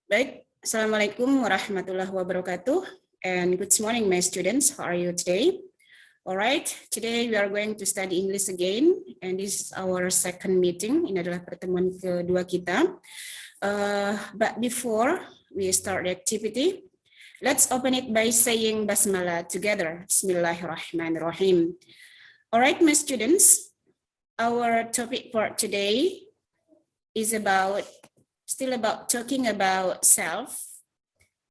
Baik, Assalamualaikum warahmatullahi wabarakatuh. And good morning, my students. How are you today? All right, today we are going to study English again. And this is our second meeting. Ini adalah pertemuan kedua kita. But before we start the activity, let's open it by saying Basmalah together. Bismillahirrahmanirrahim. All right, my students. Our topic for today is still about talking about self,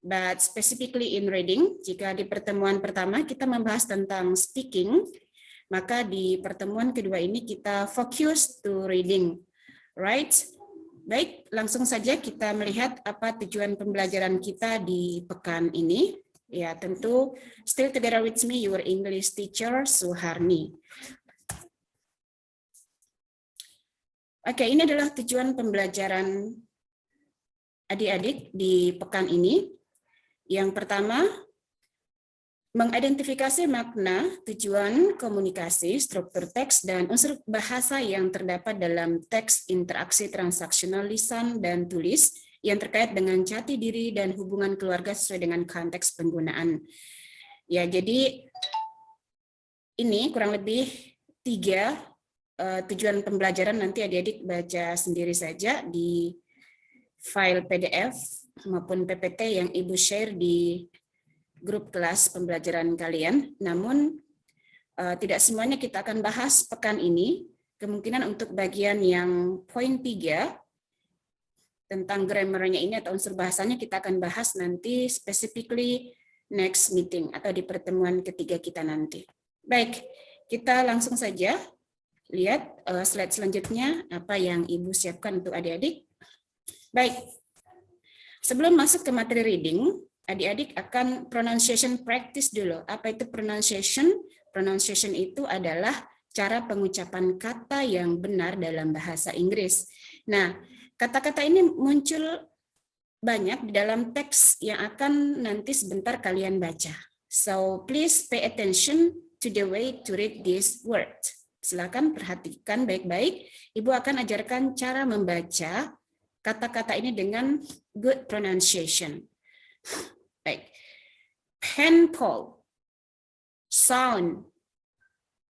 but specifically in reading. Jika di pertemuan pertama kita membahas tentang speaking, maka di pertemuan kedua ini kita fokus to reading, right? Baik, langsung saja kita melihat apa tujuan pembelajaran kita di pekan ini. Ya, tentu still together with me, your English teacher, Suharni. Oke, ini adalah tujuan pembelajaran adik-adik di pekan ini. Yang pertama, mengidentifikasi makna, tujuan, komunikasi, struktur teks, dan unsur bahasa yang terdapat dalam teks interaksi transaksional lisan dan tulis yang terkait dengan jati diri dan hubungan keluarga sesuai dengan konteks penggunaan. Ya, jadi ini kurang lebih 3 tujuan pembelajaran, nanti adik-adik baca sendiri saja di file PDF maupun PPT yang Ibu share di grup kelas pembelajaran kalian. Namun tidak semuanya kita akan bahas pekan ini. Kemungkinan untuk bagian yang poin 3 tentang grammarnya ini atau unsur bahasanya kita akan bahas nanti specifically next meeting atau di pertemuan ketiga kita nanti. Baik, kita langsung saja lihat slide selanjutnya apa yang Ibu siapkan untuk adik-adik. Baik, sebelum masuk ke materi reading, adik-adik akan pronunciation practice dulu. Apa itu pronunciation? Pronunciation itu adalah cara pengucapan kata yang benar dalam bahasa Inggris. Nah, kata-kata ini muncul banyak di dalam teks yang akan nanti sebentar kalian baca. So, please pay attention to the way to read this word. Silakan perhatikan baik-baik. Ibu akan ajarkan cara membaca kata-kata ini dengan good pronunciation. Baik. Pen, pull, sound,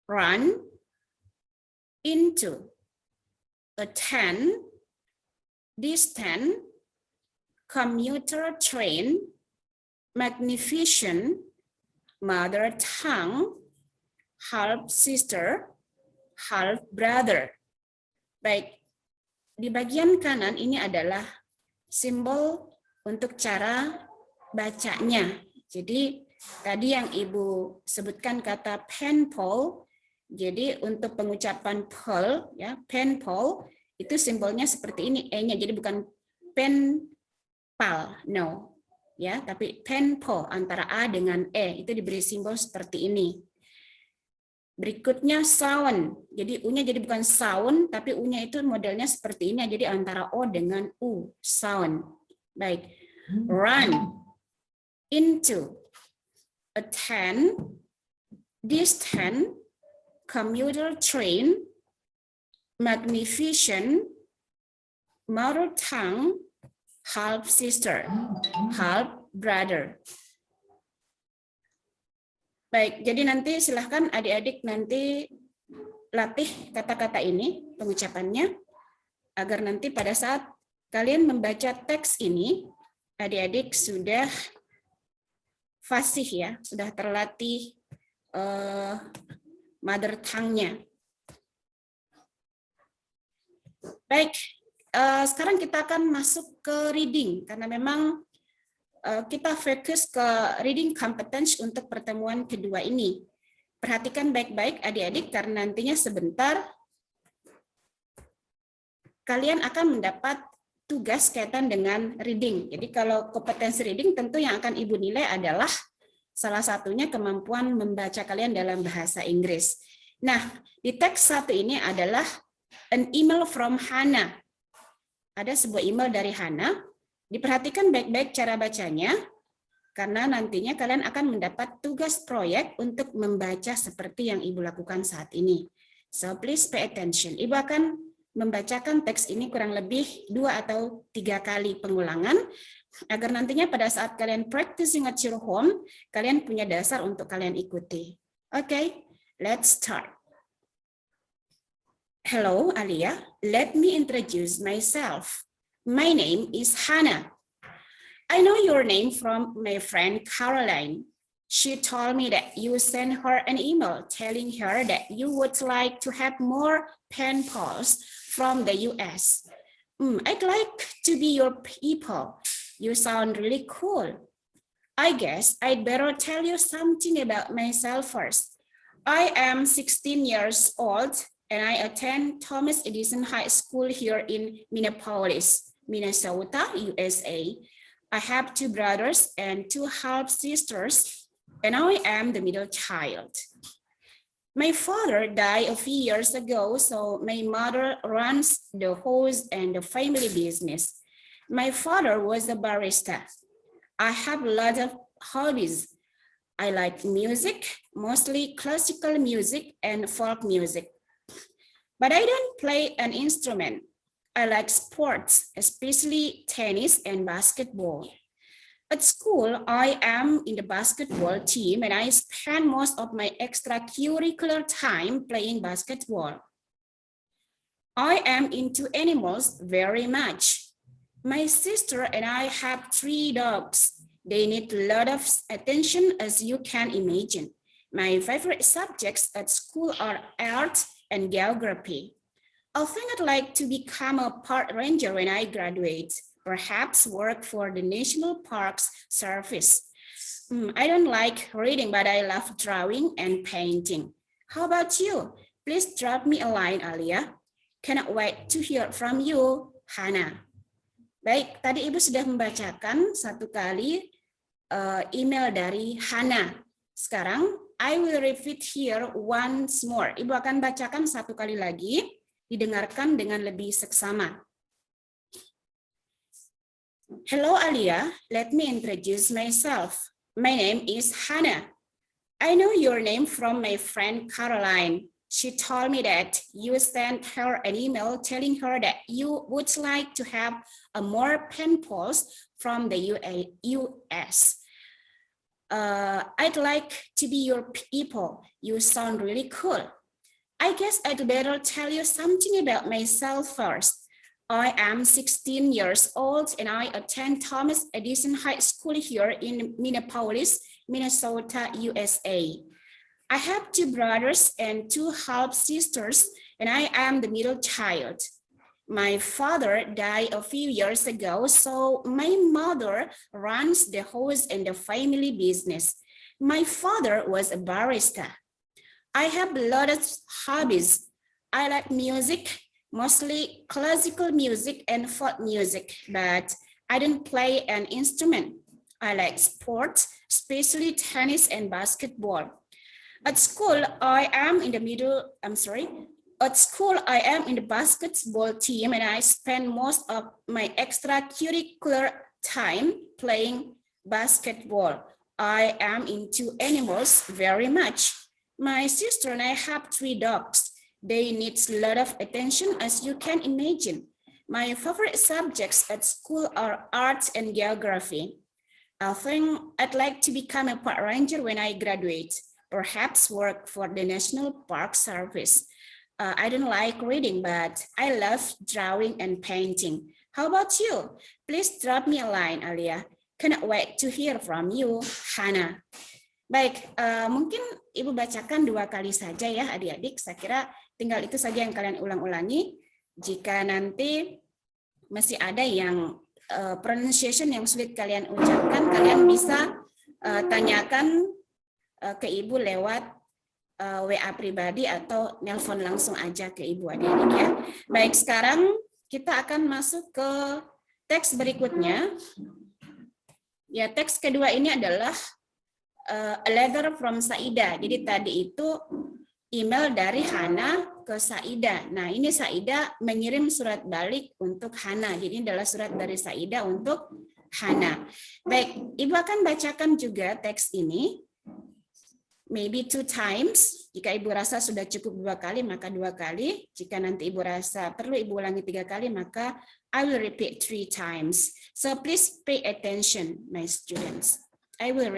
run, into, attend, distant, commuter train, magnificent, mother tongue, half sister, half brother. Baik. Di bagian kanan ini adalah simbol untuk cara bacanya. Jadi tadi yang Ibu sebutkan kata pen pal. Jadi untuk pengucapan pal ya, pen pal itu simbolnya seperti ini e-nya. Jadi bukan pen pal, no. Ya, tapi pen pal antara a dengan e itu diberi simbol seperti ini. Berikutnya sound, jadi U-nya jadi bukan sound, tapi U-nya itu modelnya seperti ini, jadi antara O dengan U, sound. Baik, run, into, attend, distant, commuter train, magnificent, mother tongue, half sister, half brother. Baik, jadi nanti silahkan adik-adik nanti latih kata-kata ini, pengucapannya, agar nanti pada saat kalian membaca teks ini, adik-adik sudah fasih ya, sudah terlatih mother tongue-nya. Baik, sekarang kita akan masuk ke reading, karena memang kita fokus ke reading competence untuk pertemuan kedua ini. Perhatikan baik-baik adik-adik karena nantinya sebentar kalian akan mendapat tugas kaitan dengan reading. Jadi kalau kompetensi reading tentu yang akan Ibu nilai adalah salah satunya kemampuan membaca kalian dalam bahasa Inggris. Nah, di teks satu ini adalah an email from Hana. Ada sebuah email dari Hana. Diperhatikan baik-baik cara bacanya, karena nantinya kalian akan mendapat tugas proyek untuk membaca seperti yang Ibu lakukan saat ini. So please pay attention. Ibu akan membacakan teks ini kurang lebih 2 atau 3 kali pengulangan, agar nantinya pada saat kalian practicing at your home, kalian punya dasar untuk kalian ikuti. Okay, let's start. Hello, Alia. Let me introduce myself. My name is Hannah. I know your name from my friend Caroline. She told me that you sent her an email telling her that you would like to have more pen pals from the US. I'd like to be your people. You sound really cool. I guess I'd better tell you something about myself first. I am 16 years old and I attend Thomas Edison High School here in Minneapolis, Minnesota, USA. I have 2 brothers and 2 half sisters, and I am the middle child. My father died a few years ago, so my mother runs the house and the family business. My father was a barista. I have a lot of hobbies. I like music, mostly classical music and folk music. But I don't play an instrument. I like sports, especially tennis and basketball. At school, I am in the basketball team and I spend most of my extracurricular time playing basketball. I am into animals very much. My sister and I have 3 dogs. They need a lot of attention, as you can imagine. My favorite subjects at school are art and geography. I think I'd like to become a park ranger when I graduate, perhaps work for the National Parks Service. I don't like reading, but I love drawing and painting. How about you? Please drop me a line, Alia. Cannot wait to hear from you, Hannah. Baik, tadi Ibu sudah membacakan 1 kali email dari Hannah. Sekarang, I will repeat here once more. Ibu akan bacakan 1 kali lagi. Didengarkan dengan lebih seksama. Hello, Alia. Let me introduce myself. My name is Hannah. I know your name from my friend Caroline. She told me that you sent her an email telling her that you would like to have a more pen pals from the US. I'd like to be your people. You sound really cool. I guess I'd better tell you something about myself first. I am 16 years old and I attend Thomas Edison High School here in Minneapolis, Minnesota, USA. I have 2 brothers and 2 half sisters, and I am the middle child. My father died a few years ago, so my mother runs the house and the family business. My father was a barista. I have a lot of hobbies. I like music, mostly classical music and folk music, but I don't play an instrument. I like sports, especially tennis and basketball. At school, I am in the basketball team and I spend most of my extracurricular time playing basketball. I am into animals very much. My sister and I have 3 dogs. They need a lot of attention, as you can imagine. My favorite subjects at school are art and geography. I think I'd like to become a park ranger when I graduate, perhaps work for the National Park Service. I don't like reading, but I love drawing and painting. How about you? Please drop me a line, Alia. Cannot wait to hear from you, Hannah. Baik, mungkin Ibu bacakan 2 kali saja ya adik-adik. Saya kira tinggal itu saja yang kalian ulang-ulangi. Jika nanti masih ada yang pronunciation yang sulit kalian ucapkan, kalian bisa tanyakan ke Ibu lewat WA pribadi atau nelpon langsung aja ke Ibu adik-adik ya. Baik, sekarang kita akan masuk ke teks berikutnya. Ya, teks kedua ini adalah a letter from Saida. Jadi tadi itu email dari Hana ke Saida. Nah, ini Saida mengirim surat balik untuk Hana. Jadi ini adalah surat dari Saida untuk Hana. Baik, Ibu akan bacakan juga teks ini. maybe 2 times. Jika Ibu rasa sudah cukup 2 kali, maka 2 kali. Jika nanti Ibu rasa perlu Ibu ulangi 3 kali, maka I will repeat 3 times. So please pay attention, my students. I will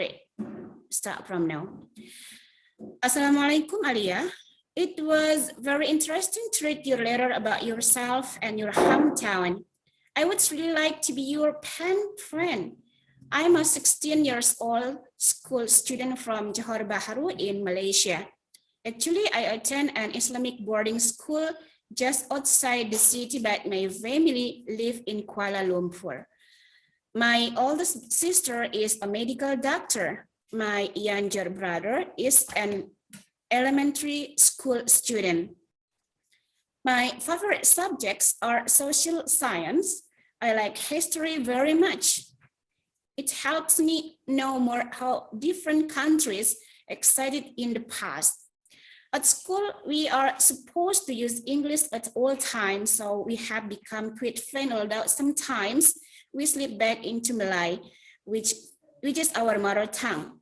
start from now. Assalamualaikum, Alia. It was very interesting to read your letter about yourself and your hometown. I would really like to be your pen friend. I'm a 16 years old school student from Johor Bahru in Malaysia. Actually, I attend an Islamic boarding school just outside the city, but my family live in Kuala Lumpur. My oldest sister is a medical doctor. My younger brother is an elementary school student. My favorite subjects are social science. I like history very much. It helps me know more how different countries existed in the past. At school, we are supposed to use English at all times, so we have become quite friendly, although sometimes we slip back into Malay, which is our mother tongue.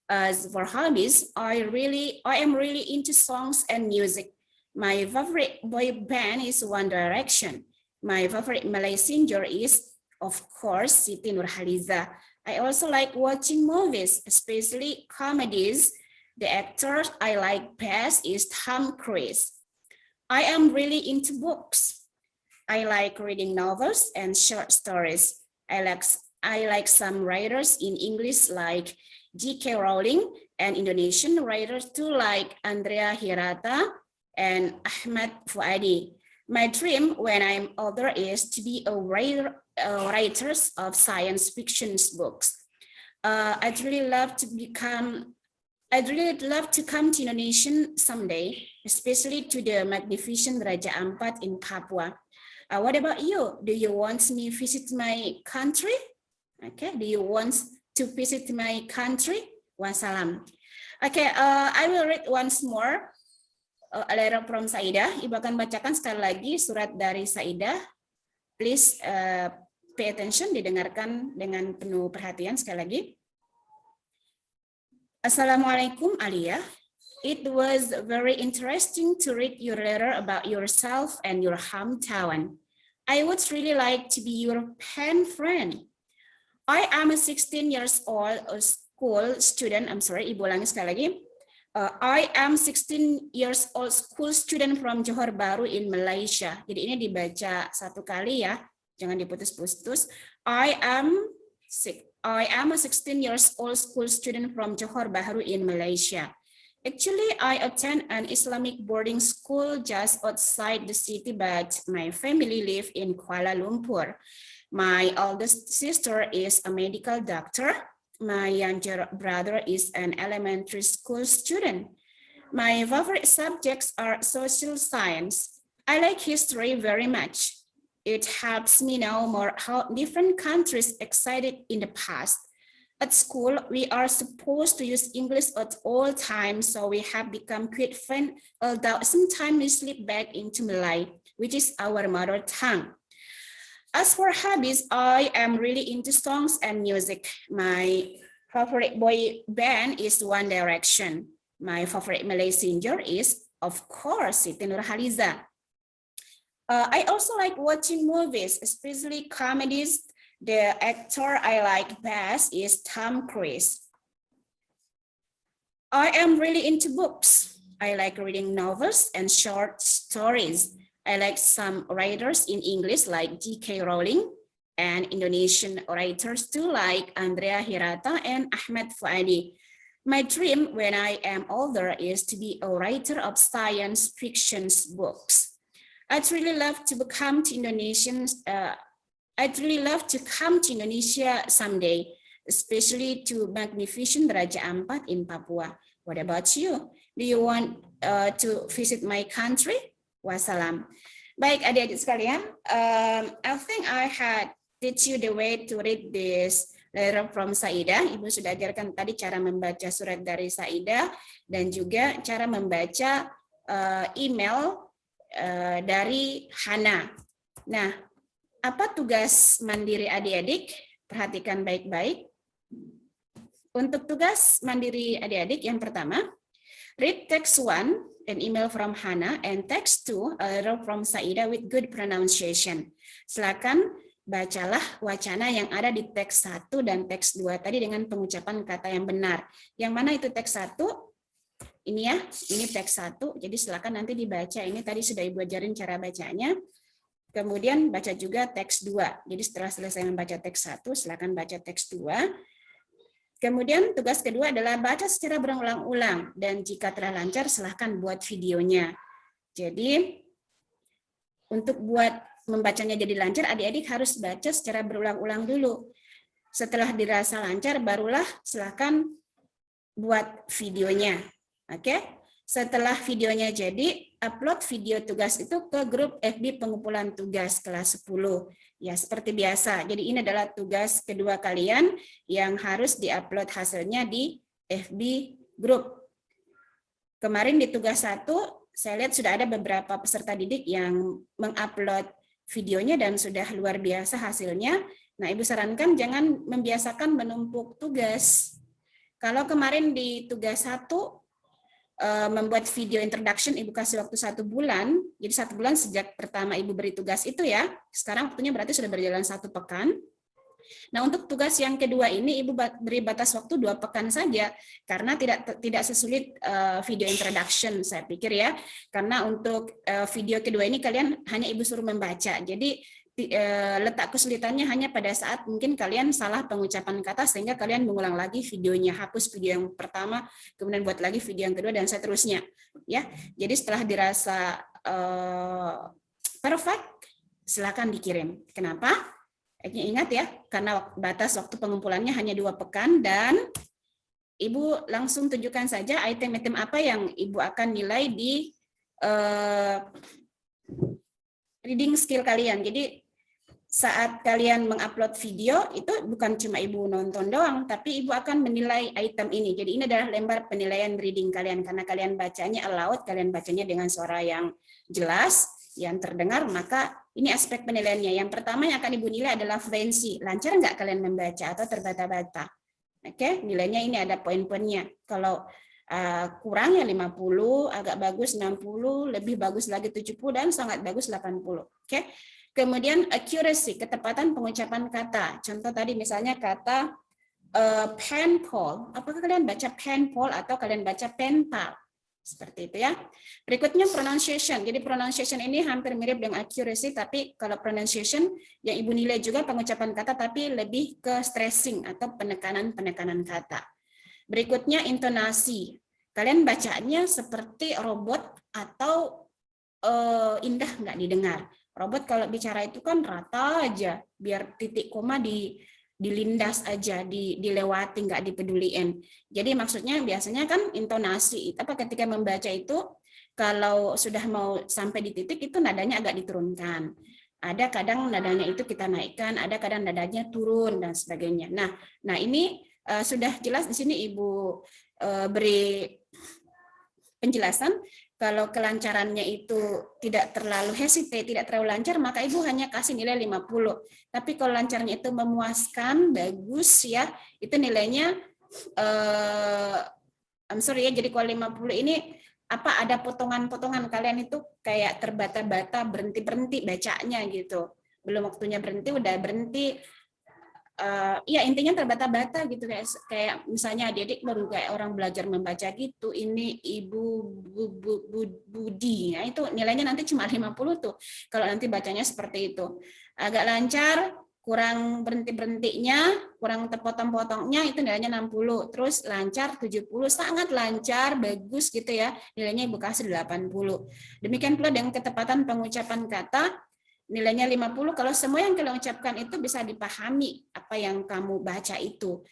As for hobbies, I am really into songs and music. My favorite boy band is One Direction. My favorite Malay singer is, of course, Siti Nurhaliza. I also like watching movies, especially comedies. The actor I like best is Tom Cruise. I am really into books. I like reading novels and short stories. I like some writers in English like J.K. Rowling and Indonesian writers too like Andrea Hirata and Ahmad Fuadi. My dream when I'm older is to be a writer of science fiction books. I'd really love to come to Indonesia someday, especially to the magnificent Raja Ampat in Papua. What about you? Do you want me to visit my country? Okay, do you want to visit my country? Wassalam. Okay, I will read once more a letter from Saidah. Ibu akan bacakan sekali lagi surat dari Saidah. Please pay attention, didengarkan dengan penuh perhatian sekali lagi. Assalamualaikum, Alia. It was very interesting to read your letter about yourself and your hometown. I would really like to be your pen friend. I am a 16 years old school student. I'm sorry, Ibu ulangi sekali lagi. I am 16 years old school student from Johor Bahru in Malaysia. Jadi ini dibaca satu kali ya, jangan diputus-putus. I am a 16 years old school student from Johor Bahru in Malaysia. Actually, I attend an Islamic boarding school just outside the city, but my family live in Kuala Lumpur. My oldest sister is a medical doctor. My younger brother is an elementary school student. My favorite subjects are social science. I like history very much. It helps me know more how different countries existed in the past. At school, we are supposed to use English at all times, so we have become quite friends, although sometimes we slip back into Malay, which is our mother tongue. As for hobbies, I am really into songs and music. My favorite boy band is One Direction. My favorite Malay singer is, of course, Siti Nurhaliza. I also like watching movies, especially comedies. The actor I like best is Tom Cruise. I am really into books. I like reading novels and short stories. I like some writers in English like J.K. Rowling and Indonesian writers too like Andrea Hirata and Ahmad Fuadi. My dream when I am older is to be a writer of science fiction books. I'd really love to come to Indonesia someday, especially to magnificent Raja Ampat in Papua. What about you? Do you want to visit my country? Wassalam. Baik adik-adik sekalian, I think I had teach you the way to read this letter from Saidah. Ibu sudah ajarkan tadi cara membaca surat dari Saidah dan juga cara membaca email dari Hana. Nah, apa tugas mandiri adik-adik? Perhatikan baik-baik. Untuk tugas mandiri adik-adik yang pertama, read text 1, an email from Hana, and text 2, a letter from Saida with good pronunciation. Silakan bacalah wacana yang ada di teks 1 dan teks 2 tadi dengan pengucapan kata yang benar. Yang mana itu teks 1? Ini ya, ini teks 1, jadi silakan nanti dibaca. Ini tadi sudah Ibu ajarin cara bacanya. Kemudian baca juga teks 2. Jadi setelah selesai membaca teks 1, silakan baca teks 2. Kemudian tugas kedua adalah baca secara berulang-ulang, dan jika telah lancar silahkan buat videonya. Jadi untuk buat membacanya jadi lancar, adik-adik harus baca secara berulang-ulang dulu. Setelah dirasa lancar, barulah silahkan buat videonya. Oke? Setelah videonya jadi, upload video tugas itu ke grup FB pengumpulan tugas kelas 10. Ya, seperti biasa. Jadi ini adalah tugas kedua kalian yang harus diupload hasilnya di FB grup. Kemarin di tugas 1, saya lihat sudah ada beberapa peserta didik yang mengupload videonya dan sudah luar biasa hasilnya. Nah, Ibu sarankan jangan membiasakan menumpuk tugas. Kalau kemarin di tugas 1, membuat video introduction, Ibu kasih waktu 1 bulan, jadi 1 bulan sejak pertama Ibu beri tugas itu ya, sekarang waktunya berarti sudah berjalan 1 pekan. Nah, untuk tugas yang kedua ini Ibu beri batas waktu 2 pekan saja, karena tidak sesulit video introduction saya pikir ya, karena untuk video kedua ini kalian hanya Ibu suruh membaca, jadi letak kesulitannya hanya pada saat mungkin kalian salah pengucapan kata sehingga kalian mengulang lagi videonya, hapus video yang pertama, kemudian buat lagi video yang kedua dan seterusnya. Ya, jadi setelah dirasa perfect, silakan dikirim. Kenapa? Ingat ya, karena batas waktu pengumpulannya hanya 2 pekan dan Ibu langsung tunjukkan saja item-item apa yang Ibu akan nilai di reading skill kalian. Jadi saat kalian mengupload video, itu bukan cuma Ibu nonton doang, tapi Ibu akan menilai item ini. Jadi ini adalah lembar penilaian reading kalian, karena kalian bacanya aloud, kalian bacanya dengan suara yang jelas, yang terdengar, maka ini aspek penilaiannya. Yang pertama yang akan Ibu nilai adalah fluency. Lancar nggak kalian membaca atau terbata-bata? Oke, nilainya ini ada poin-poinnya. Kalau kurang ya 50, agak bagus 60, lebih bagus lagi 70, dan sangat bagus 80. Oke. Kemudian accuracy, ketepatan pengucapan kata. Contoh tadi misalnya kata penpal. Apakah kalian baca penpal atau kalian baca penpal? Seperti itu ya. Berikutnya pronunciation. Jadi pronunciation ini hampir mirip dengan accuracy, tapi kalau pronunciation yang Ibu nilai juga pengucapan kata, tapi lebih ke stressing atau penekanan-penekanan kata. Berikutnya intonasi. Kalian bacanya seperti robot atau indah nggak didengar. Robot kalau bicara itu kan rata aja, biar titik koma dilindas aja, dilewati, nggak dipeduliin. Jadi maksudnya biasanya kan intonasi, apa ketika membaca itu kalau sudah mau sampai di titik itu nadanya agak diturunkan. Ada kadang nadanya itu kita naikkan, ada kadang nadanya turun dan sebagainya. Nah ini sudah jelas di sini Ibu beri penjelasan. Kalau kelancarannya itu tidak terlalu hesitate, tidak terlalu lancar, maka Ibu hanya kasih nilai 50. Tapi kalau lancarnya itu memuaskan, bagus ya, itu nilainya I'm sorry ya, jadi kalau 50 ini apa ada potongan-potongan kalian itu kayak terbata-bata, berhenti-berhenti bacanya gitu. Belum waktunya berhenti, udah berhenti. Ya intinya terbata-bata gitu, kayak misalnya adik-adik baru kayak orang belajar membaca gitu, ini Ibu Budi ya, itu nilainya nanti cuma 50 tuh kalau nanti bacanya seperti itu. Agak lancar, kurang berhenti-berhentinya, kurang terpotong-potongnya, itu nilainya 60. Terus lancar 70, sangat lancar, bagus gitu ya, nilainya Ibu kasih 80. Demikian pula dengan ketepatan pengucapan kata, nilainya 50 kalau semua yang kalian ucapkan itu bisa dipahami apa yang kamu baca itu.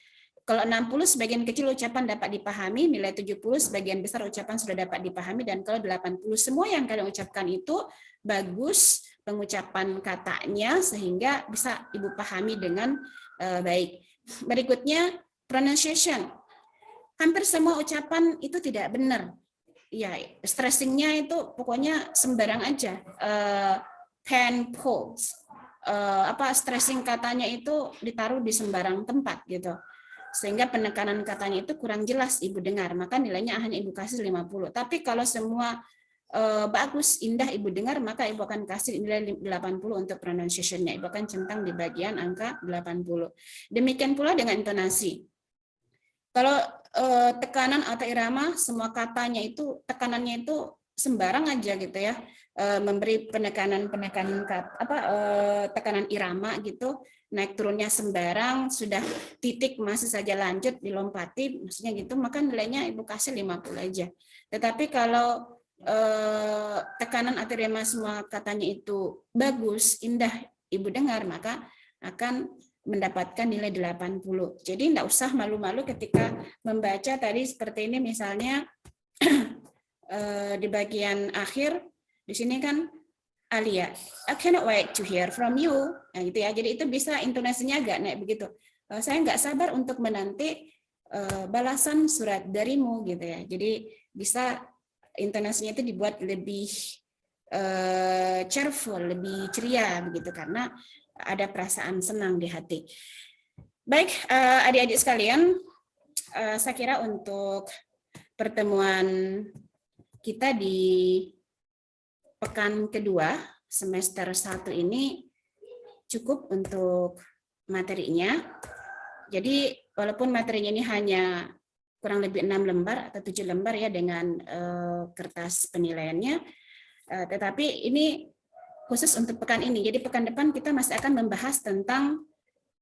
Kalau 60 sebagian kecil ucapan dapat dipahami, nilai 70 sebagian besar ucapan sudah dapat dipahami, dan kalau 80 semua yang kalian ucapkan itu bagus pengucapan katanya sehingga bisa Ibu pahami dengan baik. Berikutnya pronunciation. Hampir semua ucapan itu tidak benar. Ya, stressingnya itu pokoknya sembarang aja. Penpals, stressing katanya itu ditaruh di sembarang tempat gitu. sehingga penekanan katanya itu kurang jelas Ibu dengar, maka nilainya hanya Ibu kasih 50. Tapi kalau semua bagus, indah Ibu dengar, maka Ibu akan kasih nilai 80 untuk pronunciation-nya. Ibu akan centang di bagian angka 80. Demikian pula dengan intonasi. Kalau tekanan atau irama, semua katanya itu tekanannya itu sembarang aja gitu ya, memberi tekanan irama gitu, naik turunnya sembarang, sudah titik masih saja lanjut dilompati, maksudnya gitu, maka nilainya Ibu kasih 50 aja. Tetapi kalau tekanan atau irama semua katanya itu bagus, indah Ibu dengar, maka akan mendapatkan nilai 80. Jadi tidak usah malu-malu ketika membaca tadi seperti ini, misalnya di bagian akhir di sini kan Alia, I cannot wait to hear from you. Nah, gitu ya. Jadi itu bisa intonasinya agak naik begitu. Saya nggak sabar untuk menanti balasan surat darimu gitu ya. Jadi bisa intonasinya itu dibuat lebih cheerful, lebih ceria begitu, karena ada perasaan senang di hati. Baik, adik-adik sekalian, saya kira untuk pertemuan kita di pekan kedua semester 1 ini cukup untuk materinya. Jadi walaupun materinya ini hanya kurang lebih 6 lembar atau 7 lembar ya dengan kertas penilaiannya, tetapi ini khusus untuk pekan ini. Jadi pekan depan kita masih akan membahas tentang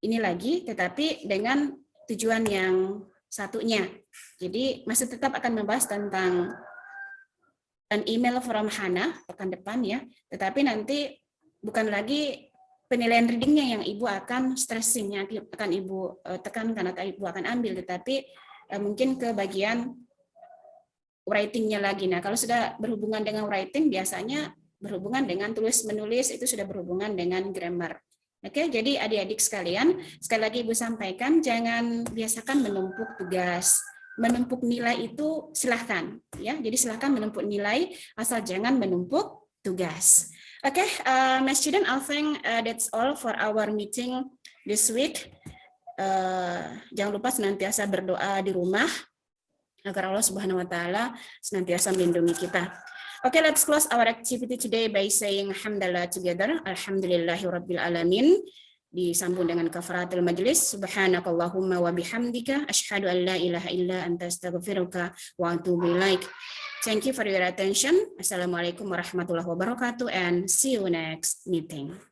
ini lagi, tetapi dengan tujuan yang satunya. Jadi masih tetap akan membahas tentang an email from Hana pekan depan ya, tetapi nanti bukan lagi penilaian readingnya yang Ibu akan stressing, yang akan Ibu tekankan atau Ibu akan ambil, tetapi mungkin ke bagian writing-nya lagi. Nah, kalau sudah berhubungan dengan writing, biasanya berhubungan dengan tulis-menulis, itu sudah berhubungan dengan grammar. Oke, jadi adik-adik sekalian, sekali lagi Ibu sampaikan, jangan biasakan menumpuk tugas. Menumpuk nilai itu silahkan, ya. Jadi silahkan menumpuk nilai, asal jangan menumpuk tugas. Oke, my student, I think that's all for our meeting this week. Jangan lupa senantiasa berdoa di rumah, agar Allah Subhanahu wa Ta'ala senantiasa melindungi kita. Okay, let's close our activity today by saying Alhamdulillah together. Alhamdulillahirabbil alamin. Disambung dengan kafaratul majlis. Subhanakallahumma wa bihamdika asyhadu an la ilaha illa anta astaghfiruka wa atubu ilaik. Thank you for your attention. Assalamualaikum warahmatullahi wabarakatuh and see you next meeting.